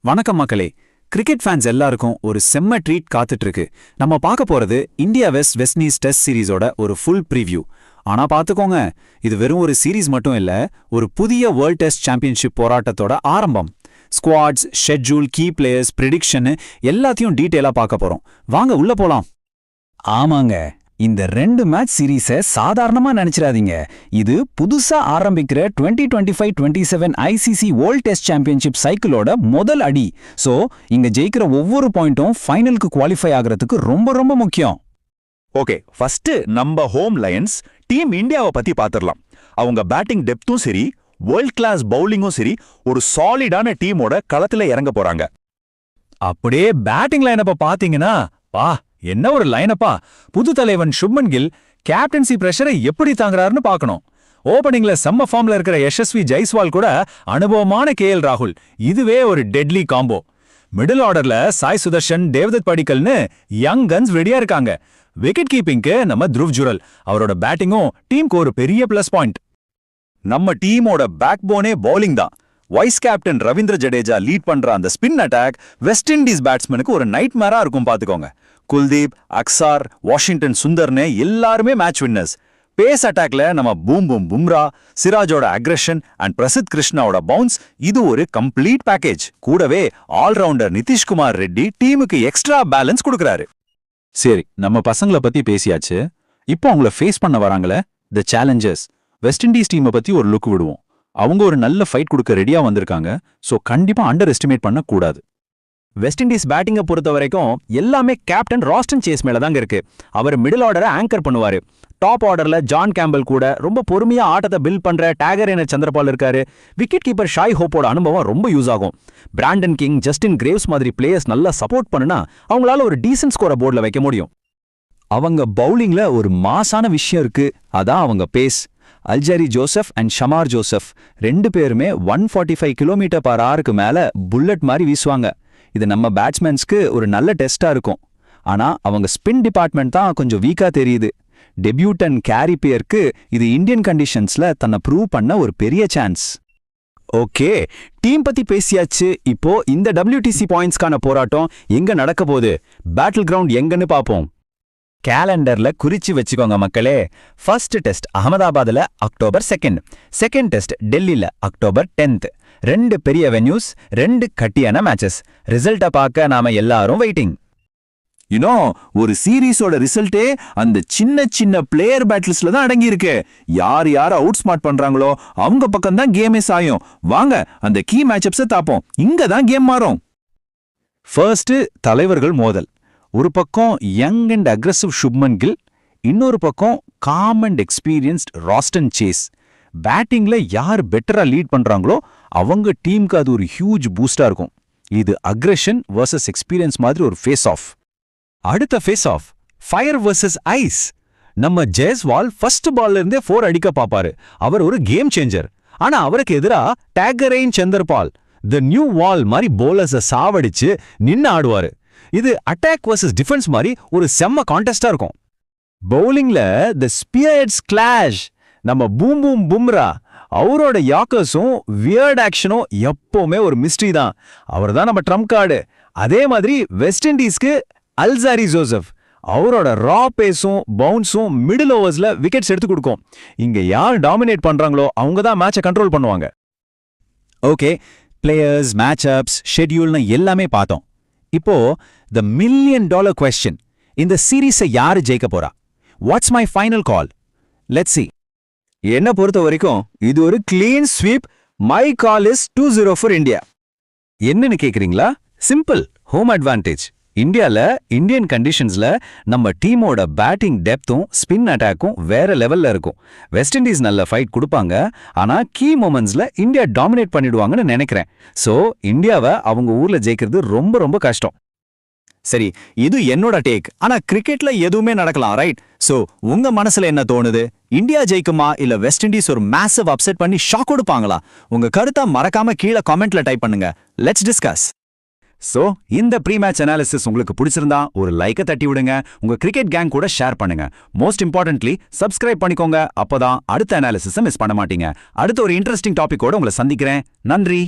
வணக்கம் மக்களே. Cricket fans எல்லாருக்கும் ஒரு செம்ம ட்ரீட் காத்துட்டு இருக்கு. நம்ம பார்க்க போறது இந்தியா வெஸ்ட் இண்டீஸ் டெஸ்ட் சீரிஸோட ஒரு ஃபுல் ப்ரீவியூ. ஆனா பாத்துக்கோங்க, இது வெறும் ஒரு சீரிஸ் மட்டும் இல்ல, ஒரு புதிய வேர்ல்ட் டெஸ்ட் சாம்பியன்ஷிப் போராட்டத்தோட ஆரம்பம். Squads, schedule, key players, prediction எல்லாத்தையும் டீட்டெயிலா பார்க்க போறோம். வாங்க உள்ள போலாம். ஆமாங்க, இந்த 2 மேட்ச் சீரீஸை சாதாரணமா நினைச்சிடாதீங்க. இது புதுசா ஆரம்பிக்கிற 2025-27 ஐசிசி வேர்ல்ட் டெஸ்ட் சாம்பியன்ஷிப் சைக்கிளோட முதல் அடி. சோ இங்க ஜெயிக்கிற ஒவ்வொரு பாயிண்ட்டும் ஃபைனலுக்கு குவாலிஃபை ஆகிறதுக்கு ரொம்ப ரொம்ப முக்கியம். ஓகே, ஃபர்ஸ்ட் நம்ம ஹோம் லயன்ஸ் டீம் இந்தியாவை பத்தி பாத்துடலாம். அவங்க பேட்டிங் டெப்த்தும் சரி, வேர்ல்ட் கிளாஸ் பவுலிங்கும் சரி, ஒரு சாலிடான டீமோட களத்துல இறங்க போறாங்க. அப்படியே பேட்டிங் லைனப்ப பாத்தீங்கன்னா, வா என்ன ஒரு லைனப்பா! புது தலைவன் சுப்மன் கில் கேப்டன்சி பிரஷரை எப்படி தாங்குறாருன்னு பார்க்கணும். ஓபனிங்ல செம்ம ஃபார்ம்ல இருக்கிற யசஸ்வி ஜெய்ஸ்வால் கூட அனுபவமான KL ராகுல், இதுவே ஒரு டெட்லி காம்போ. மிடில் ஆர்டர்ல சாய் சுதர்ஷன், தேவதத் படிக்கல்னு யங் கன்ஸ் ரெடியா இருக்காங்க. விக்கெட் கீப்பிங்க்கு நம்ம த்ருவ் ஜுரல், அவரோட பேட்டிங்கும் டீமுக்கு ஒரு பெரிய பிளஸ் பாயிண்ட். நம்ம டீமோட பேக் போனே பவுலிங் தான். Vice captain Ravindra Jadeja lead பண்ற அந்த ஸ்பின் அட்டாக் வெஸ்ட் இண்டீஸ் பேட்ஸ்மேனுக்கு ஒரு நைட் மேரா இருக்கும் பாத்துக்கோங்க. குல்தீப், அக்சார், வாஷிங்டன் சுந்தர்னு எல்லாருமே மேட்ச் வின்னர்ஸ். பேஸ் அட்டாக்ல நம்ம boom Bumrah, சிராஜோட aggression and Prasidh கிருஷ்ணாவோட bounce, இது ஒரு கம்ப்ளீட் பேக்கேஜ். கூடவே ஆல்ரவுண்டர் நிதிஷ்குமார் ரெட்டி டீமுக்கு எக்ஸ்ட்ரா பேலன்ஸ் கொடுக்கறாரு. சரி, நம்ம பசங்களை பத்தி பேசியாச்சு. இப்போ அவங்கள ஃபேஸ் பண்ண வராங்களே தி சேலஞ்சர்ஸ். வெஸ்ட் இண்டீஸ் டீமை பத்தி ஒரு லுக் விடுவோம். அவங்க ஒரு நல்ல ஃபைட் கொடுக்க ரெடியா வந்திருக்காங்க. சோ கண்டிப்பா அண்டர் எஸ்டிமேட் பண்ண கூடாது. வெஸ்ட் இண்டீஸ் பேட்டிங்கை பொறுத்த வரைக்கும் எல்லாமே கேப்டன் ராஸ்டன் சேஸ் மேல தாங்க இருக்கு. அவர் மிடில் ஆர்டரை ஆங்கர் பண்ணுவாரு. டாப் ஆர்டர்ல ஜான் கேம்பல் கூட ரொம்ப பொறுமையா ஆட்டத்தை பில்ட் பண்ற டேகர் சந்திரபால் இருக்காரு. விக்கெட் கீப்பர் ஷாய் ஹோப்போட அனுபவம் ரொம்ப யூஸ் ஆகும். பிராண்டன் கிங், ஜஸ்டின் கிரேவ்ஸ் மாதிரி பிளேயர்ஸ் நல்லா சப்போர்ட் பண்ணுனா அவங்களால ஒரு டீசன்ட் ஸ்கோரை போர்ட்ல வைக்க முடியும். அவங்க பவுலிங்ல ஒரு மாசான விஷயம் இருக்கு, அதான் அவங்க pace. Alzarri Joseph and Shamar Joseph 2 பேருமே 145 km/h மேல புல்லட் மாதிரி வீசுவாங்க. இது நம்ம பேட்ஸ்மேன்ஸ்க்கு ஒரு நல்ல டெஸ்டா இருக்கும். ஆனா அவங்க ஸ்பின் டிபார்ட்மெண்ட் தான் கொஞ்சம் வீக்கா தெரியுது. டெபியூட்டன் கேரி பியருக்கு இது இந்தியன் கண்டிஷன்ஸ்ல தன்னை ப்ரூவ் பண்ண ஒரு பெரிய சான்ஸ். ஓகே, டீம் பத்தி பேசியாச்சு. இப்போ இந்த WTC பாயிண்ட்ஸ்க்கான போராட்டம் எங்க நடக்க போகுது, பேட்டில் கிரவுண்ட் எங்கன்னு பாப்போம். கேலண்டர்ல குறிச்சு வச்சுக்கோங்க மக்களே. ஃபர்ஸ்ட் டெஸ்ட் அகமதாபாத்ல October 2, செகண்ட் டெஸ்ட் டெல்லியில October 10. 2 பெரிய வென்யூஸ், 2 கட்டியான மேட்சஸ். ரிசல்ட்டை பார்க்க நாம எல்லாரும் வெயிட்டிங். ஒரு சீரீஸோட ரிசல்ட்டே அந்த சின்ன சின்ன பிளேயர் பேட்டில்ஸ்ல தான் அடங்கி இருக்கு. யார் அவுட் ஸ்மார்ட் பண்றாங்களோ அவங்க பக்கம் தான் கேமே சாயும். வாங்க அந்த கீ மேட்சப்ஸை தாப்போம். இங்க தான் கேம் மாறும். ஃபர்ஸ்ட் தலைவர்கள் மோதல். ஒரு பக்கம் young and aggressive Shubman Gill, இன்னொரு பக்கம் calm and experienced Roston Chase. பேட்டிங்ல யார் பெட்டரா லீட் பண்றாங்களோ அவங்க டீமுக்கு அது ஒரு ஹியூஜ் பூஸ்டா இருக்கும். இது அக்ரெஷன் வர்சஸ் எக்ஸ்பீரியன்ஸ் மாதிரி ஒரு ஃபேஸ் ஆஃப். அடுத்த face off fire versus ice. நம்ம ஜெய்ஸ்வால் ஃபர்ஸ்ட் பால்ல இருந்தே 4 அடிக்க பாப்பாரு. அவர் ஒரு கேம் சேஞ்சர். ஆனா அவருக்கு எதிரா டேகரைன் சந்திரபால் தி நியூ வால் மாதிரி போலர்ஸை சாவடிச்சு நின்னு ஆடுவாரு. இது அட்டாக் வர்சஸ் டிஃபென்ஸ் மாதிரி ஒரு செம்ம கான்டெஸ்டா இருக்கும். பவுலிங்ல தி ஸ்பியர்ட்ஸ் கிளாஷ். நம்ம பூம் பும்ரா, அவரோட யாக்கர்ஸும் வியர்ட் ஆக்ஷனும் எப்பவுமே ஒரு மிஸ்ட்ரி தான். அவர் தான் நம்ம ட்ரம்ப் கார்டு. அதே மாதிரி வெஸ்ட் இண்டீஸ்க்கு அல்ஜரி ஜோசப், அவரோட ரா பேஸும் பவுன்ஸும் மிடில் ஓவர்ஸ்ல விக்கெட்ஸ் எடுத்து கொடுக்கும். இங்க யார் டாமினேட் பண்றாங்களோ அவங்க தான் மேட்சை கண்ட்ரோல் பண்ணுவாங்க. ஓகே, பிளேயர்ஸ், மேட்ச் அப்ஸ், ஷெட்யூல்னு எல்லாமே பார்த்தோம். இப்போ தி $1 million question, இந்த சீரீஸை யாரு ஜெயிக்க போறா? Watts my final call? Let's see. என்ன பொறுத்த வரைக்கும் இது ஒரு clean sweep. My call is 2-0 for India. என்னன்னு கேக்குறீங்களா? Simple, home advantage. இந்தியால இந்தியன் கண்டிஷன்ஸ்ல நம்ம டீமோட பேட்டிங் டெப்த்தும் ஸ்பின் அட்டாக்கும் வேற லெவல்ல இருக்கும். வெஸ்ட் இண்டீஸ் நல்ல ஃபைட் கொடுப்பாங்க, ஆனா கீ மொமெண்ட்ஸ்ல இந்தியா டாமினேட் பண்ணிடுவாங்கன்னு நினைக்கிறேன். சோ இந்தியாவை அவங்க ஊர்ல ஜெயிக்கிறது ரொம்ப ரொம்ப கஷ்டம். சரி, இது என்னோட டேக். ஆனா கிரிக்கெட்ல எதுவுமே நடக்கலாம், ரைட்? சோ உங்க மனசுல என்ன தோணுது? இந்தியா ஜெயிக்குமா இல்ல வெஸ்ட் இண்டீஸ் ஒரு மேசிவ் அப்செட் பண்ணி ஷாக் கொடுப்பாங்களா? உங்க கருத்தா மறக்காம கீழே காமெண்ட்ல டைப் பண்ணுங்க. Let's discuss. சோ இந்த ப்ரீ மேட்ச் அனாலிசிஸ் உங்களுக்கு பிடிச்சிருந்தா ஒரு லைக்கை தட்டி விடுங்க. உங்க கிரிக்கெட் கேங் கூட ஷேர் பண்ணுங்க. மோஸ்ட் இம்பார்ட்டன்ட்லி சப்ஸ்கிரைப் பண்ணிக்கோங்க. அப்பதான் அடுத்த அனாலிசிஸை மிஸ் பண்ண மாட்டீங்க. அடுத்த ஒரு இன்ட்ரெஸ்டிங் டாபிக்கோட உங்களை சந்திக்கிறேன். நன்றி.